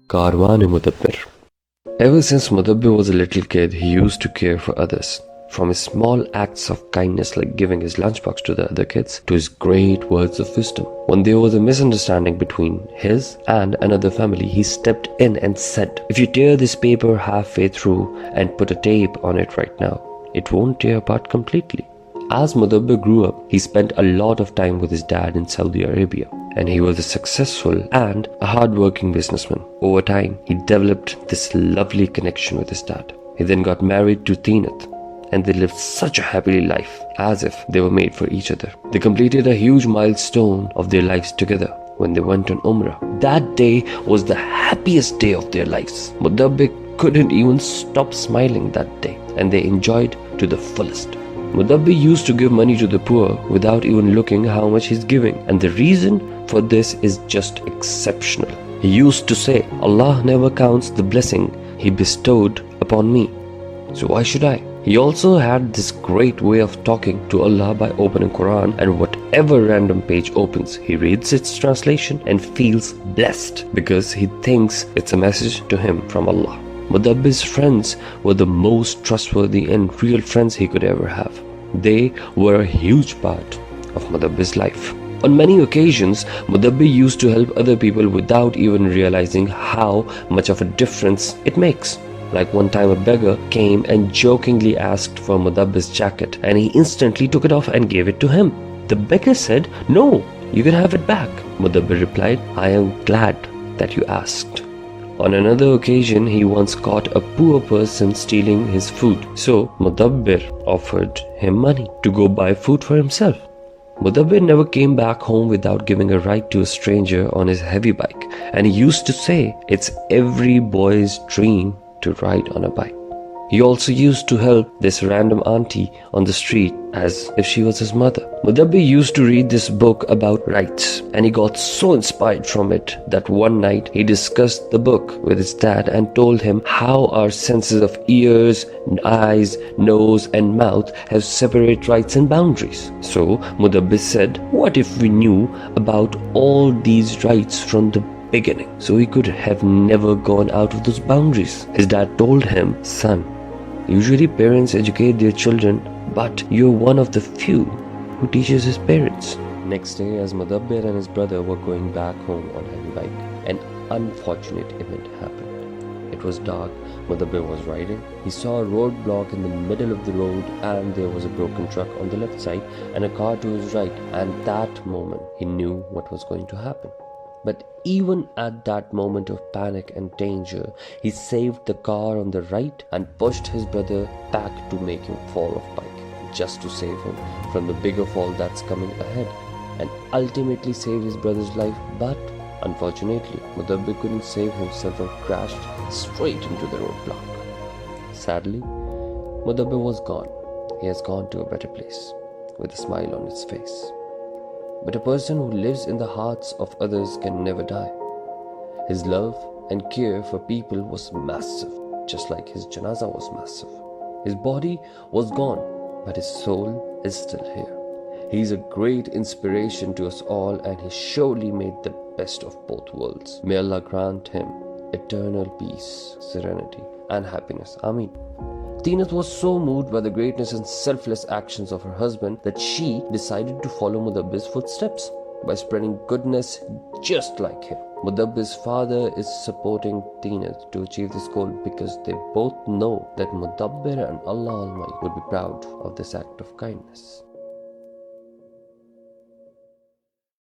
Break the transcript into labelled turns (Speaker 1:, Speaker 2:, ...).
Speaker 1: Karwan and Mudabbir. Ever since Mudabbir was a little kid, he used to care for others. From his small acts of kindness like giving his lunchbox to the other kids to his great words of wisdom. When there was a misunderstanding between his and another family, he stepped in and said, "If you tear this paper halfway through and put a tape on it right now, it won't tear apart completely." As Mudabbir grew up, he spent a lot of time with his dad in Saudi Arabia, and he was a successful and a hard-working businessman. Over time, he developed this lovely connection with his dad. He then got married to Teenat, and they lived such a happy life, as if they were made for each other. They completed a huge milestone of their lives together when they went on Umrah. That day was the happiest day of their lives. Mudabbir couldn't even stop smiling that day, and they enjoyed to the fullest. Mudabbir used to give money to the poor without even looking how much he's giving, and the reason for this is just exceptional. He used to say, "Allah never counts the blessing He bestowed upon me, so why should I?" He also had this great way of talking to Allah by opening Quran, and whatever random page opens, he reads its translation and feels blessed because he thinks it's a message to him from Allah. Mudabbir's friends were the most trustworthy and real friends he could ever have. They were a huge part of Mudabbir's life. On many occasions, Mudabbir used to help other people without even realizing how much of a difference it makes. Like one time a beggar came and jokingly asked for Mudabbir's jacket, and he instantly took it off and gave it to him. The beggar said, "No, you can have it back." Mudabbir replied, "I am glad that you asked." On another occasion, he once caught a poor person stealing his food, so Mudabbir offered him money to go buy food for himself. Mudabbir never came back home without giving a ride to a stranger on his heavy bike, and he used to say it's every boy's dream to ride on a bike. He also used to help this random auntie on the street as if she was his mother. Mudabbir used to read this book about rights, and he got so inspired from it that one night he discussed the book with his dad and told him how our senses of ears, eyes, nose and mouth have separate rights and boundaries. So Mudabbir said, what if we knew about all these rights from the beginning, so he could have never gone out of those boundaries? His dad told him, "Son, usually parents educate their children, but you're one of the few who teaches his parents." Next day, as Mudabbir and his brother were going back home on a heavy bike, an unfortunate event happened. It was dark. Mudabbir was riding. He saw a roadblock in the middle of the road, and there was a broken truck on the left side and a car to his right. And that moment, he knew what was going to happen. But even at that moment of panic and danger, he saved the car on the right and pushed his brother back to make him fall off bike, just to save him from the bigger fall that's coming ahead, and ultimately save his brother's life. But unfortunately, Mudabbir couldn't save himself and crashed straight into the roadblock. Sadly, Mudabbir was gone. He has gone to a better place with a smile on his face. But a person who lives in the hearts of others can never die. His love and care for people was massive, just like his janaza was massive. His body was gone, but his soul is still here. He is a great inspiration to us all, and he surely made the best of both worlds. May Allah grant him eternal peace, serenity, and happiness. Ameen. Teenat was so moved by the greatness and selfless actions of her husband that she decided to follow Mudabbir's footsteps by spreading goodness just like him. Mudabbir's father is supporting Teenat to achieve this goal because they both know that Mudabbir and Allah Almighty would be proud of this act of kindness.